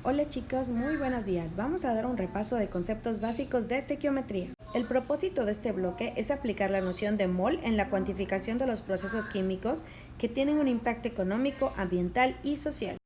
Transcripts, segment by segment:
Hola chicos, muy buenos días. Vamos a dar un repaso de conceptos básicos de estequiometría. El propósito de este bloque es aplicar la noción de mol en la cuantificación de los procesos químicos que tienen un impacto económico, ambiental y social.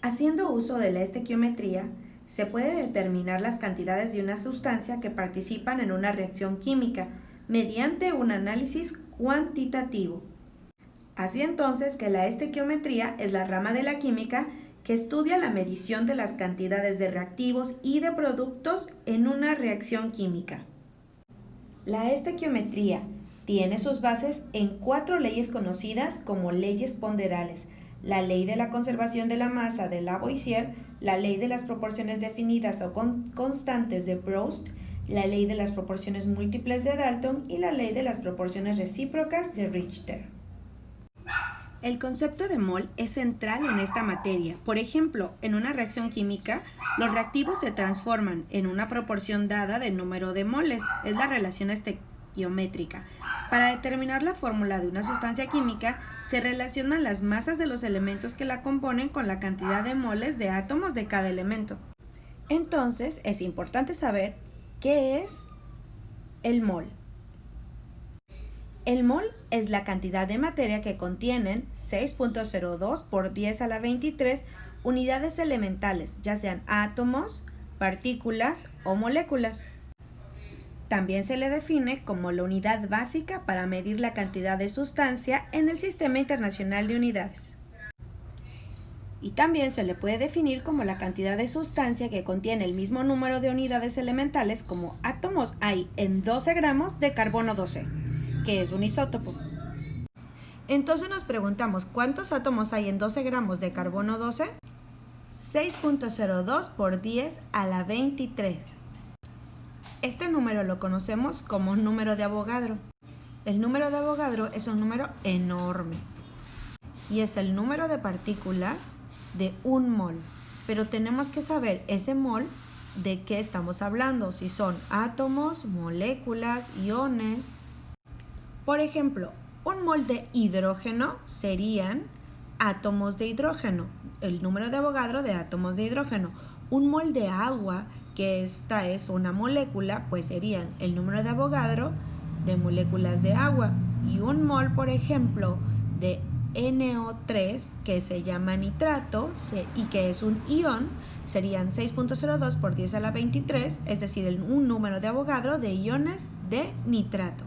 Haciendo uso de la estequiometría, se puede determinar las cantidades de una sustancia que participan en una reacción química mediante un análisis cuantitativo. Así entonces que la estequiometría es la rama de la química que estudia la medición de las cantidades de reactivos y de productos en una reacción química. La estequiometría tiene sus bases en 4 leyes conocidas como leyes ponderales: la ley de la conservación de la masa de Lavoisier, la ley de las proporciones definidas o constantes de Proust, la ley de las proporciones múltiples de Dalton y la ley de las proporciones recíprocas de Richter. El concepto de mol es central en esta materia. Por ejemplo, en una reacción química, los reactivos se transforman en una proporción dada del número de moles. Es la relación estequiométrica. Para determinar la fórmula de una sustancia química, se relacionan las masas de los elementos que la componen con la cantidad de moles de átomos de cada elemento. Entonces, es importante saber qué es el mol. El mol es la cantidad de materia que contienen 6.02 por 10 a la 23 unidades elementales, ya sean átomos, partículas o moléculas. También se le define como la unidad básica para medir la cantidad de sustancia en el Sistema Internacional de Unidades. Y también se le puede definir como la cantidad de sustancia que contiene el mismo número de unidades elementales como átomos hay en 12 gramos de carbono 12. Que es un isótopo. Entonces nos preguntamos, ¿cuántos átomos hay en 12 gramos de carbono 12? 6.02 por 10 a la 23. Este número lo conocemos como número de Avogadro. El número de Avogadro es un número enorme y es el número de partículas de un mol. Pero tenemos que saber ese mol de qué estamos hablando, si son átomos, moléculas, iones. Por ejemplo, un mol de hidrógeno serían átomos de hidrógeno, el número de Avogadro de átomos de hidrógeno. Un mol de agua, que esta es una molécula, pues serían el número de Avogadro de moléculas de agua. Y un mol, por ejemplo, de NO3, que se llama nitrato y que es un ion, serían 6.02 por 10 a la 23, es decir, un número de Avogadro de iones de nitrato.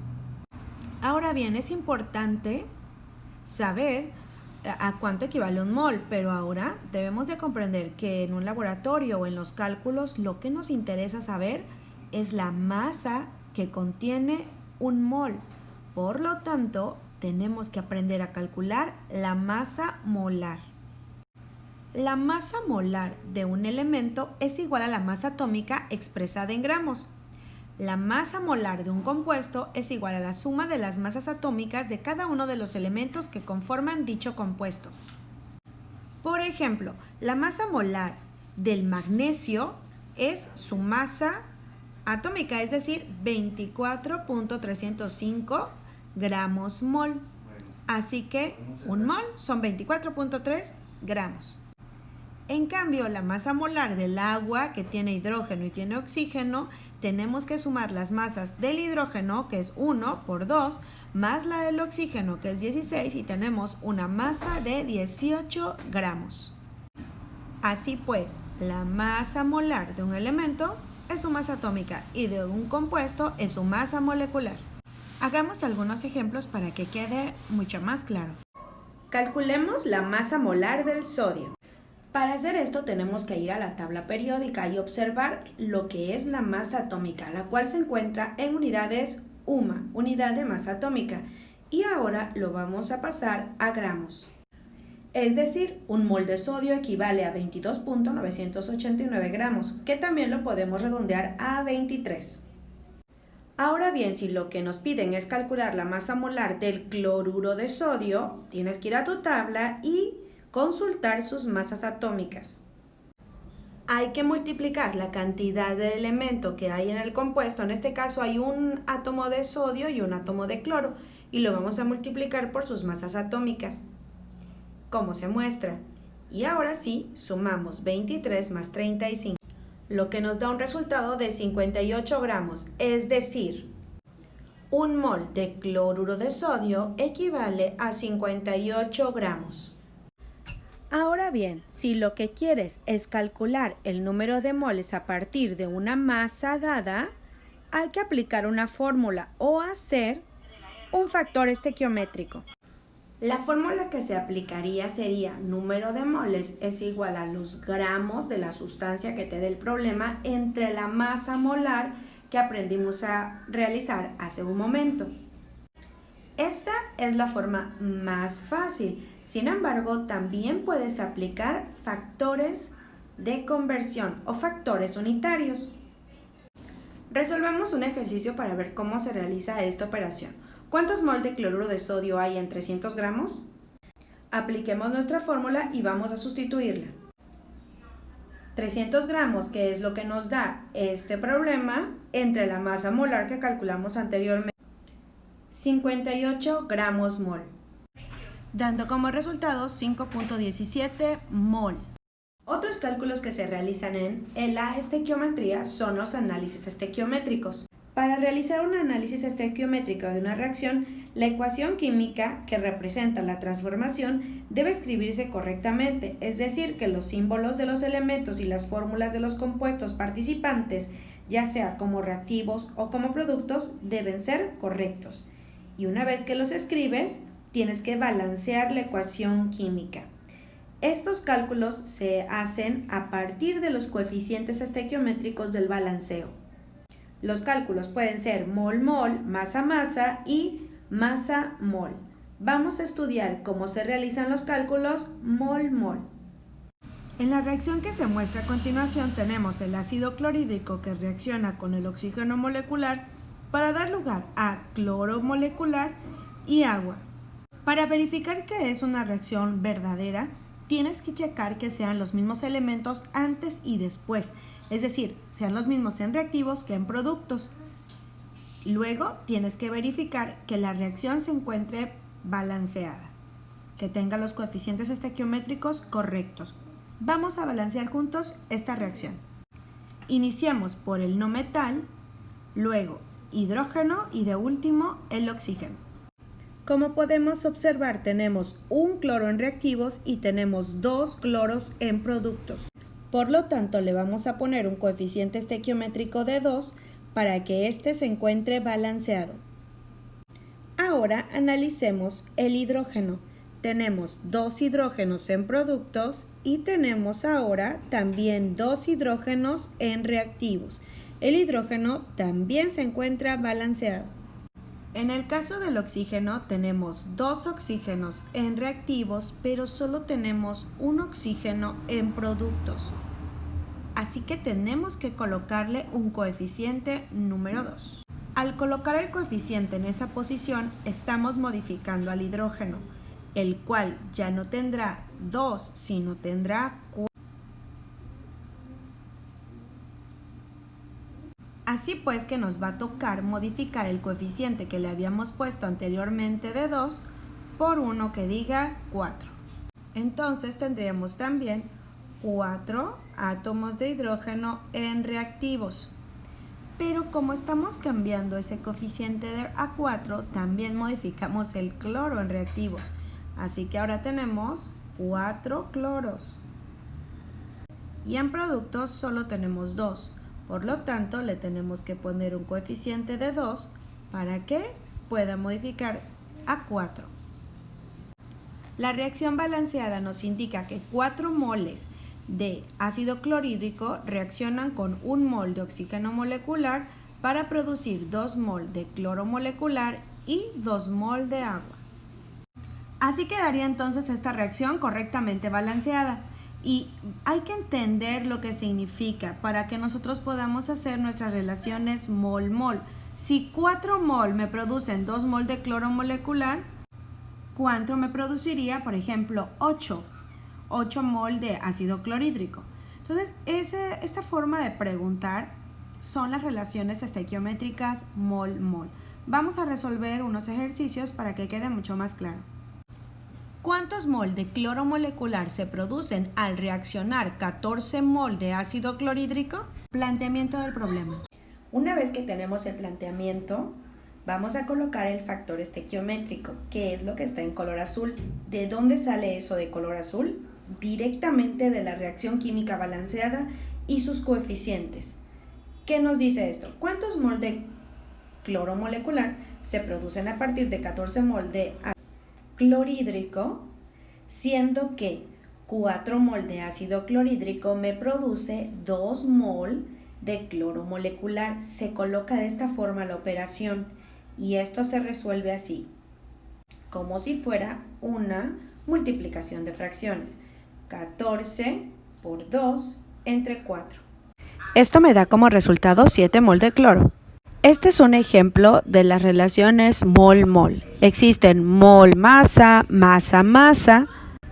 Ahora bien, es importante saber a cuánto equivale un mol, pero ahora debemos de comprender que en un laboratorio o en los cálculos lo que nos interesa saber es la masa que contiene un mol. Por lo tanto, tenemos que aprender a calcular la masa molar. La masa molar de un elemento es igual a la masa atómica expresada en gramos. La masa molar de un compuesto es igual a la suma de las masas atómicas de cada uno de los elementos que conforman dicho compuesto. Por ejemplo, la masa molar del magnesio es su masa atómica, es decir, 24.305 gramos mol. Así que un mol son 24.3 gramos. En cambio, la masa molar del agua, que tiene hidrógeno y tiene oxígeno, tenemos que sumar las masas del hidrógeno, que es 1 por 2, más la del oxígeno, que es 16, y tenemos una masa de 18 gramos. Así pues, la masa molar de un elemento es su masa atómica y de un compuesto es su masa molecular. Hagamos algunos ejemplos para que quede mucho más claro. Calculemos la masa molar del sodio. Para hacer esto tenemos que ir a la tabla periódica y observar lo que es la masa atómica, la cual se encuentra en unidades UMA, unidad de masa atómica, y ahora lo vamos a pasar a gramos. Es decir, un mol de sodio equivale a 22.989 gramos, que también lo podemos redondear a 23. Ahora bien, si lo que nos piden es calcular la masa molar del cloruro de sodio, tienes que ir a tu tabla y consultar sus masas atómicas. Hay que multiplicar la cantidad de elemento que hay en el compuesto. En este caso hay un átomo de sodio y un átomo de cloro, y lo vamos a multiplicar por sus masas atómicas. ¿Cómo se muestra? Y ahora sí, sumamos 23 más 35, lo que nos da un resultado de 58 gramos, es decir, un mol de cloruro de sodio equivale a 58 gramos. Ahora bien, si lo que quieres es calcular el número de moles a partir de una masa dada, hay que aplicar una fórmula o hacer un factor estequiométrico. La fórmula que se aplicaría sería número de moles es igual a los gramos de la sustancia que te dé el problema entre la masa molar que aprendimos a realizar hace un momento. Esta es la forma más fácil. Sin embargo, también puedes aplicar factores de conversión o factores unitarios. Resolvamos un ejercicio para ver cómo se realiza esta operación. ¿Cuántos mol de cloruro de sodio hay en 300 gramos? Apliquemos nuestra fórmula y vamos a sustituirla. 300 gramos, que es lo que nos da este problema, entre la masa molar que calculamos anteriormente. 58 gramos mol, dando como resultado 5.17 mol. Otros cálculos que se realizan en la estequiometría son los análisis estequiométricos. Para realizar un análisis estequiométrico de una reacción, la ecuación química que representa la transformación debe escribirse correctamente, es decir, que los símbolos de los elementos y las fórmulas de los compuestos participantes, ya sea como reactivos o como productos, deben ser correctos. Y una vez que los escribes, tienes que balancear la ecuación química. Estos cálculos se hacen a partir de los coeficientes estequiométricos del balanceo. Los cálculos pueden ser mol-mol, masa-masa y masa-mol. Vamos a estudiar cómo se realizan los cálculos mol-mol. En la reacción que se muestra a continuación tenemos el ácido clorhídrico que reacciona con el oxígeno molecular para dar lugar a cloro molecular y agua. Para verificar que es una reacción verdadera, tienes que checar que sean los mismos elementos antes y después, es decir, sean los mismos en reactivos que en productos. Luego tienes que verificar que la reacción se encuentre balanceada, que tenga los coeficientes estequiométricos correctos. Vamos a balancear juntos esta reacción. Iniciamos por el no metal, luego hidrógeno y de último el oxígeno. Como podemos observar, tenemos un cloro en reactivos y tenemos dos cloros en productos. Por lo tanto, le vamos a poner un coeficiente estequiométrico de 2 para que éste se encuentre balanceado. Ahora analicemos el hidrógeno. Tenemos dos hidrógenos en productos y tenemos ahora también dos hidrógenos en reactivos. El hidrógeno también se encuentra balanceado. En el caso del oxígeno tenemos dos oxígenos en reactivos, pero solo tenemos un oxígeno en productos. Así que tenemos que colocarle un coeficiente número 2. Al colocar el coeficiente en esa posición, estamos modificando al hidrógeno, el cual ya no tendrá 2, sino tendrá 4. Así pues que nos va a tocar modificar el coeficiente que le habíamos puesto anteriormente de 2 por uno que diga 4. Entonces tendríamos también 4 átomos de hidrógeno en reactivos. Pero como estamos cambiando ese coeficiente a 4, también modificamos el cloro en reactivos. Así que ahora tenemos 4 cloros. Y en productos solo tenemos 2. Por lo tanto, le tenemos que poner un coeficiente de 2 para que pueda modificar a 4. La reacción balanceada nos indica que 4 moles de ácido clorhídrico reaccionan con 1 mol de oxígeno molecular para producir 2 mol de cloro molecular y 2 mol de agua. Así quedaría entonces esta reacción correctamente balanceada. Y hay que entender lo que significa para que nosotros podamos hacer nuestras relaciones mol-mol. Si 4 mol me producen 2 mol de cloro molecular, ¿cuánto me produciría? Por ejemplo, 8 mol de ácido clorhídrico. Entonces, esta forma de preguntar son las relaciones estequiométricas mol-mol. Vamos a resolver unos ejercicios para que quede mucho más claro. ¿Cuántos mol de cloro molecular se producen al reaccionar 14 mol de ácido clorhídrico? Planteamiento del problema. Una vez que tenemos el planteamiento, vamos a colocar el factor estequiométrico, que es lo que está en color azul. ¿De dónde sale eso de color azul? Directamente de la reacción química balanceada y sus coeficientes. ¿Qué nos dice esto? ¿Cuántos mol de cloro molecular se producen a partir de 14 mol de ácido clorhídrico, siendo que 4 mol de ácido clorhídrico me produce 2 mol de cloro molecular? Se coloca de esta forma la operación y esto se resuelve así, como si fuera una multiplicación de fracciones. 14 por 2 entre 4. Esto me da como resultado 7 mol de cloro. Este es un ejemplo de las relaciones mol-mol. Existen mol-masa, masa-masa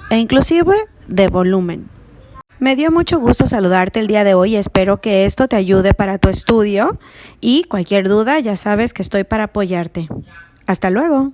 e inclusive de volumen. Me dio mucho gusto saludarte el día de hoy. Espero que esto te ayude para tu estudio y cualquier duda ya sabes que estoy para apoyarte. Hasta luego.